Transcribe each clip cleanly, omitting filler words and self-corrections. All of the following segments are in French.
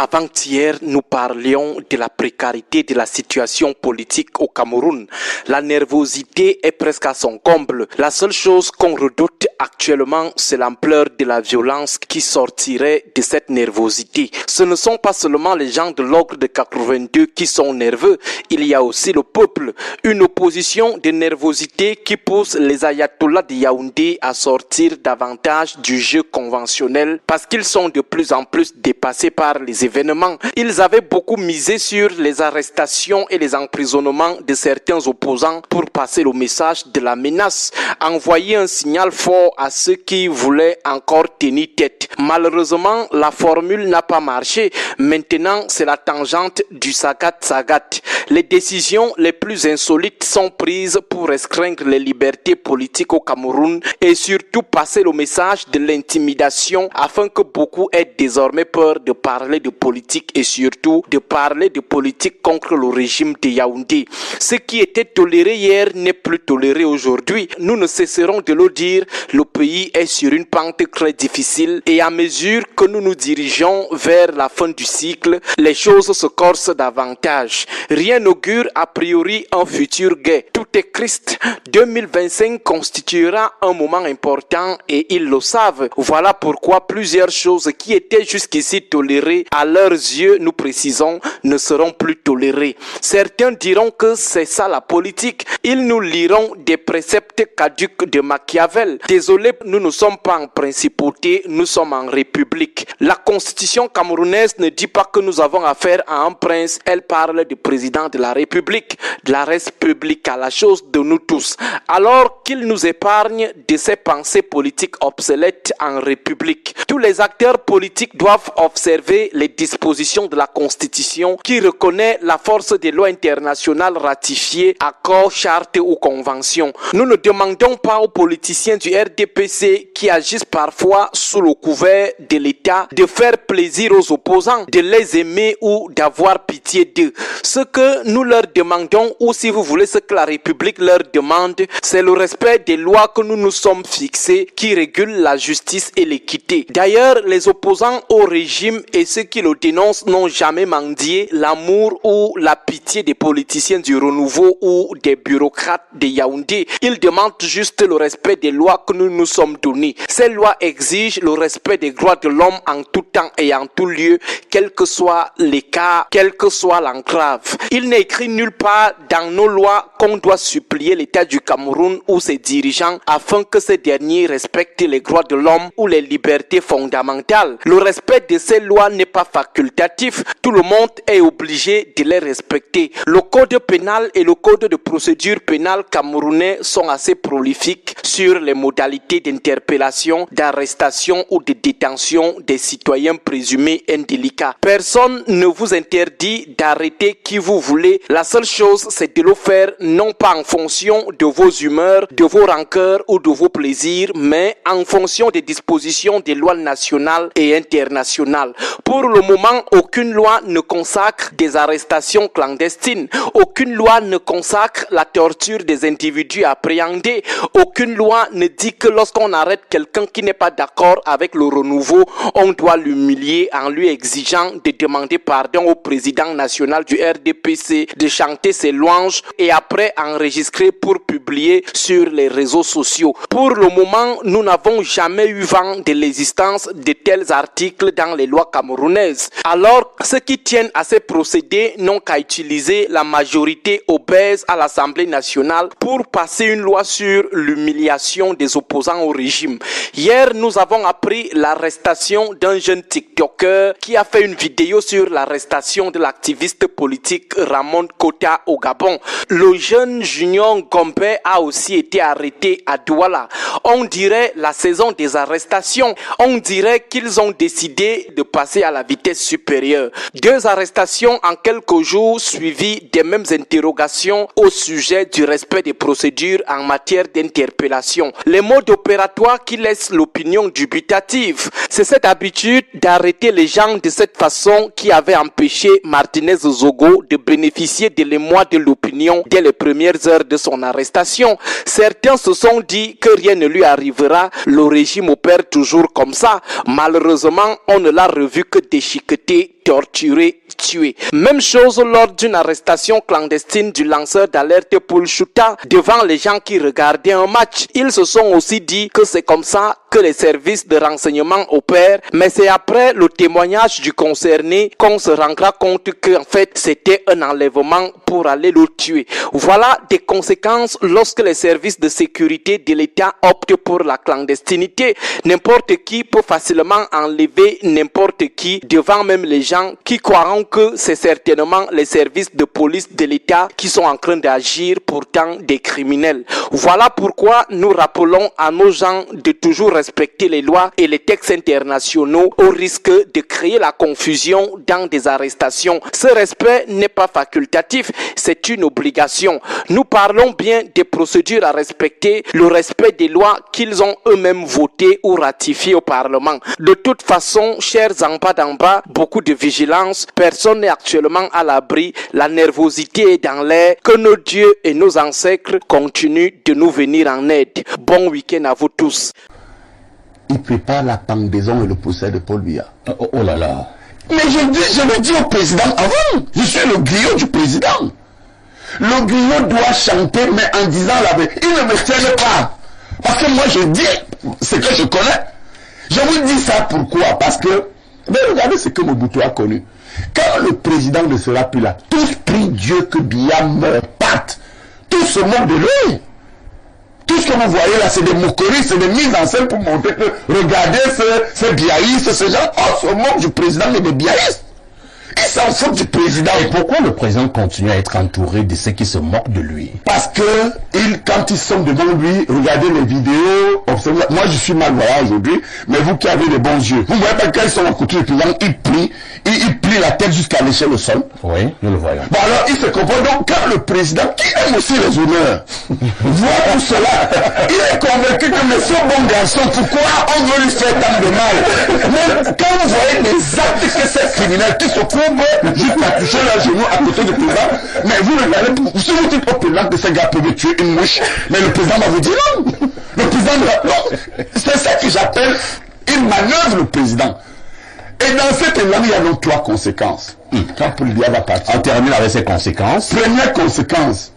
Avant-hier, nous parlions de la précarité de la situation politique au Cameroun. La nervosité est presque à son comble. La seule chose qu'on redoute actuellement, c'est l'ampleur de la violence qui sortirait de cette nervosité. Ce ne sont pas seulement les gens de l'ogre de 82 qui sont nerveux, il y a aussi le peuple. Une opposition de nervosité qui pousse les ayatollahs de Yaoundé à sortir davantage du jeu conventionnel parce qu'ils sont de plus en plus dépassés par les événements. Ils avaient beaucoup misé sur les arrestations et les emprisonnements de certains opposants pour passer le message de la menace, envoyer un signal fort à ceux qui voulaient encore tenir tête. Malheureusement, la formule n'a pas marché. Maintenant, c'est la tangente du sagat-sagat. Les décisions les plus insolites sont prises pour restreindre les libertés politiques au Cameroun et surtout passer le message de l'intimidation afin que beaucoup aient désormais peur de parler de politique et surtout de parler de politique contre le régime de Yaoundé. Ce qui était toléré hier n'est plus toléré aujourd'hui. Nous ne cesserons de le dire, le pays est sur une pente très difficile et à mesure que nous nous dirigeons vers la fin du cycle, les choses se corsent davantage. Rien n'augure a priori un futur gai. Tout est Christ. 2025 constituera un moment important et ils le savent. Voilà pourquoi plusieurs choses qui étaient jusqu'ici tolérées à leurs yeux, nous précisons, ne seront plus tolérées. Certains diront que c'est ça la politique. Ils nous liront des préceptes caducs de Machiavel. Désolé, nous ne sommes pas en principauté, nous sommes en république. La constitution camerounaise ne dit pas que nous avons affaire à un prince, elle parle du président de la République, de la res publica, la chose de nous tous. Alors qu'il nous épargne de ces pensées politiques obsolètes en République. Tous les acteurs politiques doivent observer les dispositions de la Constitution qui reconnaît la force des lois internationales ratifiées, accords, chartes ou conventions. Nous ne demandons pas aux politiciens du RDPC qui agissent parfois sous le couvert de l'État de faire plaisir aux opposants, de les aimer ou d'avoir pitié d'eux. Ce que nous leur demandons, ou si vous voulez ce que la République leur demande, c'est le respect des lois que nous nous sommes fixées qui régulent la justice et l'équité. D'ailleurs, les opposants au régime et ceux qui le dénoncent n'ont jamais mendié l'amour ou la pitié des politiciens du renouveau ou des bureaucrates de Yaoundé. Ils demandent juste le respect des lois que nous nous sommes données. Ces lois exigent le respect des droits de l'homme en tout temps et en tout lieu, quel que soit les cas, quelle que soit l'enclave. Il n'est écrit nulle part dans nos lois qu'on doit supplier l'État du Cameroun ou ses dirigeants afin que ces derniers respectent les droits de l'homme ou les libertés fondamentales. Le respect de ces lois n'est pas facultatif. Tout le monde est obligé de les respecter. Le code pénal et le code de procédure pénale camerounais sont assez prolifiques sur les modalités d'interpellation, d'arrestation ou de détention des citoyens présumés indélicats. Personne ne vous interdit d'arrêter qui vous voulez. La seule chose, c'est de le faire non pas en fonction de vos humeurs, de vos rancœurs ou de vos plaisirs, mais en fonction des dispositions des lois nationales et internationales. Pour le moment, aucune loi ne consacre des arrestations clandestines. Aucune loi ne consacre la torture des individus appréhendés. Aucune loi ne dit que lorsqu'on arrête quelqu'un qui n'est pas d'accord avec le renouveau, on doit l'humilier en lui exigeant de demander pardon au président national du RDPC, de chanter ses louanges et après enregistrer pour publier sur les réseaux sociaux. Pour le moment, nous n'avons jamais eu vent de l'existence de tels articles dans les lois camerounaises. Alors, ceux qui tiennent à ces procédés n'ont qu'à utiliser la majorité obèse à l'Assemblée nationale pour passer une loi sur l'humiliation des opposants au régime. Hier, nous avons appris l'arrestation d'un jeune TikToker qui a fait une vidéo sur l'arrestation de l'activiste politique Ramon Kota au Gabon. Le jeune Junior Gombe a aussi été arrêté à Douala. On dirait la saison des arrestations. On dirait qu'ils ont décidé de passer à la vitesse supérieure. 2 arrestations en quelques jours suivies des mêmes interrogations au sujet du respect des procédures en matière d'interpellation. Les modes opératoires qui laissent l'opinion dubitative. C'est cette habitude d'arrêter les gens de cette façon qui avait empêché Martinez Zogo de bénéficier de l'émoi de l'opinion dès les premières heures de son arrestation. Certains se sont dit que rien ne lui arrivera, le régime opère toujours comme ça. Malheureusement, on ne l'a revu que déchaîner déchiquetés, torturés, tués. Même chose lors d'une arrestation clandestine du lanceur d'alerte Paul Chouta devant les gens qui regardaient un match. Ils se sont aussi dit que c'est comme ça que les services de renseignement opèrent, mais c'est après le témoignage du concerné qu'on se rendra compte qu'en fait c'était un enlèvement pour aller le tuer. Voilà des conséquences lorsque les services de sécurité de l'État optent pour la clandestinité. N'importe qui peut facilement enlever n'importe qui devant même les gens qui croiront que c'est certainement les services de police de l'État qui sont en train d'agir, pourtant des criminels. Voilà pourquoi nous rappelons à nos gens de toujours respecter les lois et les textes internationaux au risque de créer la confusion dans des arrestations. Ce respect n'est pas facultatif, c'est une obligation. Nous parlons bien des procédures à respecter, le respect des lois qu'ils ont eux-mêmes votées ou ratifiées au Parlement. De toute façon, chers en bas, beaucoup de vigilance, personne n'est actuellement à l'abri, la nervosité est dans l'air, que nos dieux et nos ancêtres continuent de nous venir en aide. Bon week-end à vous tous. Il prépare la pendaison et le procès de Paul Biya. Oh là là. Mais je le dis au président avant, je suis le griot du président. Le griot doit chanter, mais en disant la vérité. Il ne me tienne pas. Parce que moi je dis ce que je connais. Je vous dis ça pourquoi? Parce que, mais regardez ce que Mobutu a connu. Quand le président ne sera plus là, tous prient Dieu que Biya meure, parte. Tous se moquent de lui. Tout ce que vous voyez là, c'est des moqueries, c'est des mises en scène pour montrer que, regardez ces biaïstes, ces gens, se moquent du président et des biaïstes. Ils s'en foutent du président. Et pourquoi le président continue à être entouré de ceux qui se moquent de lui? Parce que, quand ils sont devant lui, regardez les vidéos, observez. Moi, je suis malvoyant aujourd'hui, mais vous qui avez les bons yeux, vous voyez pas quand ils sont à côté du président, ils plient la tête jusqu'à lécher le sol. Oui, nous le voyons. Bon, alors, il se comprend. Donc, quand le président, qui aime aussi les honneurs, voit tout cela, il est convaincu que monsieur bon garçon, pourquoi on veut lui faire tant de mal? Mais quand vous voyez les actes que ces criminels qui se courbent jusqu'à toucher leur genou à côté du président, mais vous regardez, si vous dites au président que ces gars peuvent tuer une mouche, mais le président va vous dire non. Le président non. C'est ça que j'appelle une manœuvre, le président. Et dans cette élan, il y a donc 3 conséquences. Quand Paul Biya va partir. On termine avec ces conséquences. Première conséquence,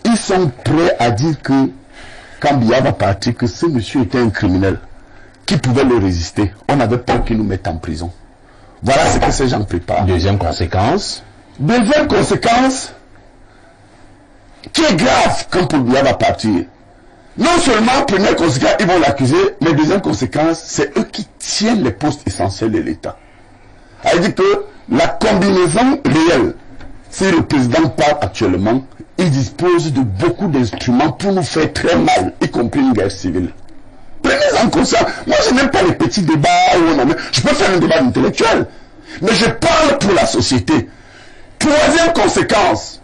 ils sont prêts à dire que quand Biya va partir, que ce monsieur était un criminel qui pouvait le résister. On avait peur qu'il nous mette en prison. Voilà ce que ces gens préparent. Deuxième conséquence. Deuxième conséquence, qui est grave quand Paul Biya va partir. Non seulement, première conséquence, ils vont l'accuser, mais deuxième conséquence, c'est eux qui tiennent les postes essentiels de l'État. C'est-à-dire que la combinaison réelle, si le président part actuellement, il dispose de beaucoup d'instruments pour nous faire très mal, y compris une guerre civile. Prenez en conscience. Moi, je n'aime pas les petits débats où on a... Je peux faire un débat intellectuel, mais je parle pour la société. Troisième conséquence,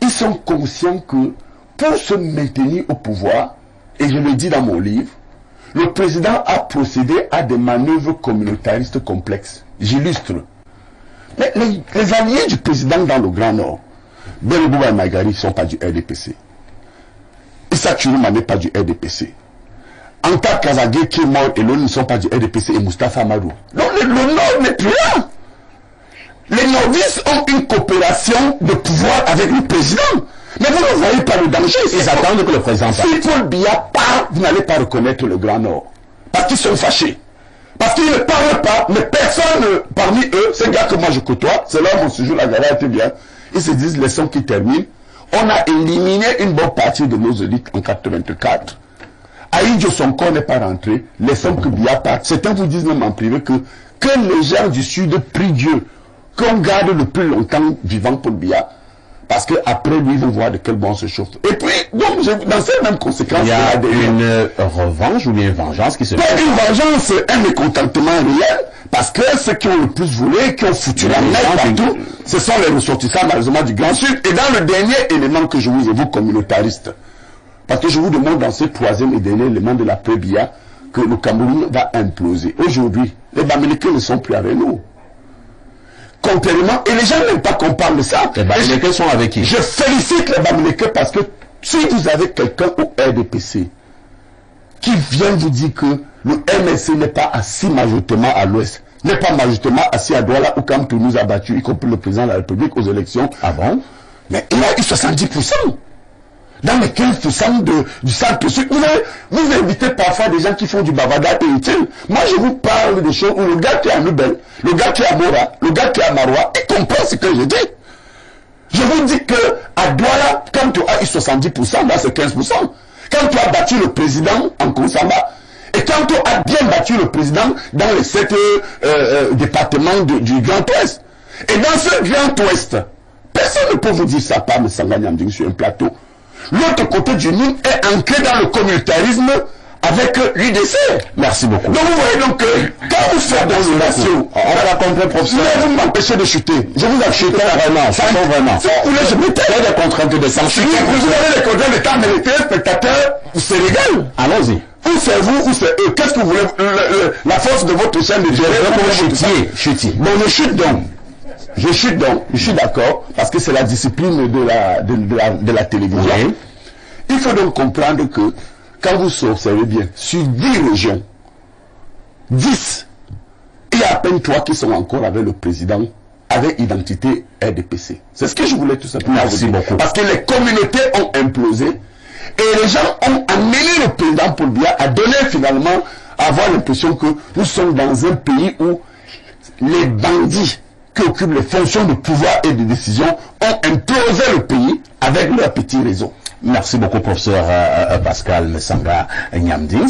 ils sont conscients que pour se maintenir au pouvoir, et je le dis dans mon livre, le président a procédé à des manœuvres communautaristes complexes. J'illustre. Mais les alliés du président dans le Grand Nord, Belbouba et Magari ne sont pas du RDPC. Issa Churuma n'est pas du RDPC. Anta Kazagé qui est mort et l'ONU ne sont pas du RDPC et Moustapha Amadou. Donc le Nord n'est plus là. Les nordistes ont une coopération de pouvoir avec le président. Mais vous ne voyez pas le danger. Ils attendent que le président parte. Si Paul Biya part, vous n'allez pas reconnaître le Grand Nord. Parce qu'ils sont fâchés. Parce qu'ils ne parlent pas, mais personne parmi eux, ces gars que moi je côtoie, c'est là mon séjour, la galère était bien. Ils se disent, laissons qu'ils terminent. On a éliminé une bonne partie de nos élites en 84. Aïdjo Sonko n'est pas rentré. Laissons que Biya parte. Certains vous disent même en privé que les gens du Sud prient Dieu qu'on garde le plus longtemps vivant Paul Biya. Parce qu'après lui, ils vont voir de quel bon on se chauffe. Et puis, donc, dans ces mêmes conséquences... Il y a une revanche ou bien une vengeance qui se fait. Pas une vengeance, un mécontentement réel. Parce que ceux qui ont le plus volé, qui ont foutu la merde partout, ce sont les ressortissants malheureusement du Grand Sud. Et dans le dernier élément que je vous évoque, communautariste, parce que je vous demande dans ce troisième et dernier élément de la Paul Biya, que le Cameroun va imploser. Aujourd'hui, les Bamileke ne sont plus avec nous. Contrairement, et les gens n'aiment pas qu'on parle de ça. Les Bamileke sont avec qui? Je félicite les Bamileke parce que si vous avez quelqu'un au RDPC qui vient vous dire que le MSC n'est pas assis majoritairement à l'ouest, n'est pas majoritairement assis à Douala où Kamtou nous a battus, y compris le président de la République aux élections. Ah bon? Mais il a eu 70%. Dans les 15% du centre-sud, vous invitez parfois des gens qui font du bavardage inutile. Moi, je vous parle des choses où le gars qui est à Nubel, le gars qui est à Mora, le gars qui est à Maroua, il comprend ce que je dis. Je vous dis que à Douala, quand tu as eu 70%, là c'est 15%. Quand tu as battu le président en Konsamba, et quand tu as bien battu le président dans les 7 départements du Grand Ouest. Et dans ce Grand Ouest, personne ne peut vous dire ça, pas me Sanganyamding sur un plateau. L'autre côté du Nil est ancré dans le communautarisme avec l'UDC. Merci beaucoup. Donc vous voyez donc quand vous faites dans une nation, on va la comprendre, professeur. Vous m'empêchez de chuter. Je vous assure vraiment. Si vous voulez, je mettrai des contraintes de censure. Vous avez les contraintes de temps, mais les téléspectateurs, c'est légal. Allons-y. Ou c'est vous, ou c'est eux. Qu'est-ce que vous voulez? La force de votre chaîne de gérer. Chutier. Bon, je chute donc. Je suis d'accord, parce que c'est la discipline de la télévision. Oui. Il faut donc comprendre que, quand vous observez bien, sur 10 régions, 10, il y a à peine 3 qui sont encore avec le président, avec identité RDPC. C'est ce que je voulais tout simplement vous dire. Beaucoup. Parce que les communautés ont implosé, et les gens ont amené le président Paul Biya à donner finalement, à avoir l'impression que nous sommes dans un pays où les bandits qui occupent les fonctions de pouvoir et de décision ont implosé le pays avec leur petit réseau. Merci beaucoup, professeur Pascal Mesanga Nyamding.